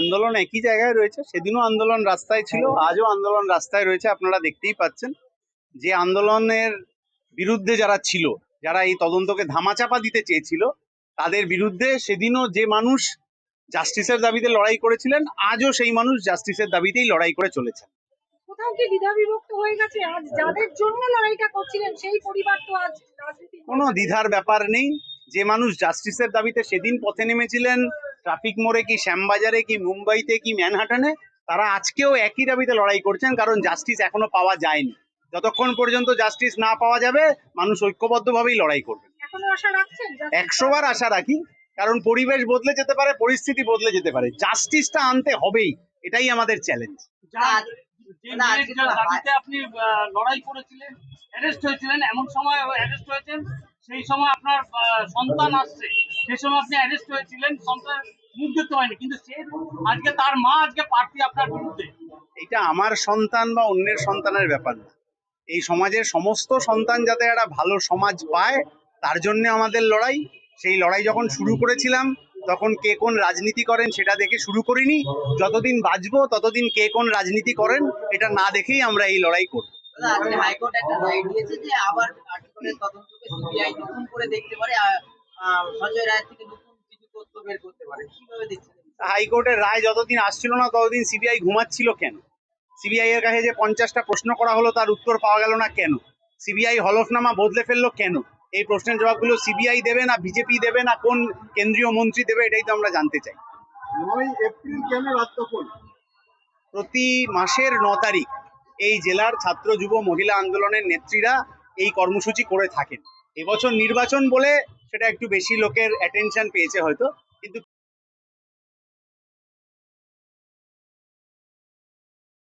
আন্দোলন একই জায়গায় রয়েছে। সেদিনও আন্দোলন রাস্তায় ছিল, আজও আন্দোলন রাস্তায় রয়েছে। আপনারা দেখতেই পাচ্ছেন যে আন্দোলনের বিরুদ্ধে যারা ছিল, যারা এই তদন্তকে ধামাচাপা দিতে চেয়েছিল, তাদের বিরুদ্ধে সেদিনও যে মানুষ জাস্টিসের দাবিতে লড়াই করেছিলেন, আজও সেই মানুষ জাস্টিসের দাবিতেই লড়াই করে চলেছেন। কোথাও কি দ্বিধা বিভক্ত হয়ে গেছে? আজ যাদের জন্য লড়াইটা করছিলেন সেই পরিবার তো আজ রাজনীতি কোনো দ্বিধার ব্যাপার নেই। যে মানুষ জাস্টিসের দাবিতে সেদিন পথে নেমেছিলেন, ট্রাফিক মোড়ে কি শ্যামবাজারে কি মুম্বাইতে কি ম্যানহাটনে, তারা আজকেও একই দাবিতে লড়াই করছেন, কারণ জাস্টিস এখনো পাওয়া যায়নি। যতক্ষণ পর্যন্ত জাস্টিস না পাওয়া যাবে, মানুষ ঐক্যবদ্ধভাবেই লড়াই করবেন। এখনো আশা রাখছেন? 100 বার আশা রাখি, কারণ পরিবেশ বদলে যেতে পারে, পরিস্থিতি বদলে যেতে পারে, জাস্টিসটা আনতে হবেই, এটাই আমাদের চ্যালেঞ্জ। যে মেয়ের দাবিতে আপনি লড়াই করেছিলেন, অ্যারেস্ট হয়েছিলেন, এমন সময় অ্যারেস্ট হয়েছেন, সেই সময় আপনার সন্তান আসছে, সেই সময় আপনি অ্যারেস্ট হয়েছিলেন, সন্তান মুখ দিতে হয়নি, কিন্তু সে আজকে তার মা আজকে প্রার্থী আপনার বিরুদ্ধে। এটা আমার সন্তান বা অন্যের সন্তানের ব্যাপার না। এই সমাজের সমস্ত সন্তান যাতে একটা ভালো সমাজ পায়, তার জন্য আমাদের লড়াই। সেই লড়াই যখন শুরু করেছিলাম, তখন কে কোন রাজনীতি করেন সেটা দেখে শুরু করিনি। যতদিন বাঁচবো ততদিন কে কোন রাজনীতি করেন এটা না দেখেই আমরা এই লড়াই করব। আজকে হাইকোর্ট একটা রায় দিয়েছে যে আবার আর্টিকেলের তদন্তকে সিবিআই নতুন করে দেখতে পারে, সঞ্জয় রায়ের থেকে নতুন কিছু তথ্য বের করতে পারে। কিভাবে দেখছেন? হাইকোর্টের রায় যতদিন আসছিল না, ততদিন সিবিআই ঘুমাচ্ছিল কেন? সিবিআই এর কাছে যে 50টা প্রশ্ন করা হলো, তার উত্তর পাওয়া গেল না কেন? সিবিআই হলফনামা বদলে ফেললো কেন? এই প্রশ্নের জবাবগুলো সিবিআই দেবে না বিজেপি দেবে না কোন কেন্দ্রীয় মন্ত্রী দেবে, এটাই তো আমরা জানতে চাই। 9 এপ্রিল কেন রাত দখল? প্রতি মাসের 9 তারিখ এই জেলার ছাত্র যুব মহিলা আন্দোলনের নেত্রীরা এই কর্মসূচি করে থাকেন। এবছর নির্বাচন বলে সেটা একটু বেশি লোকের অ্যাটেনশন পেয়েছে হয়তো,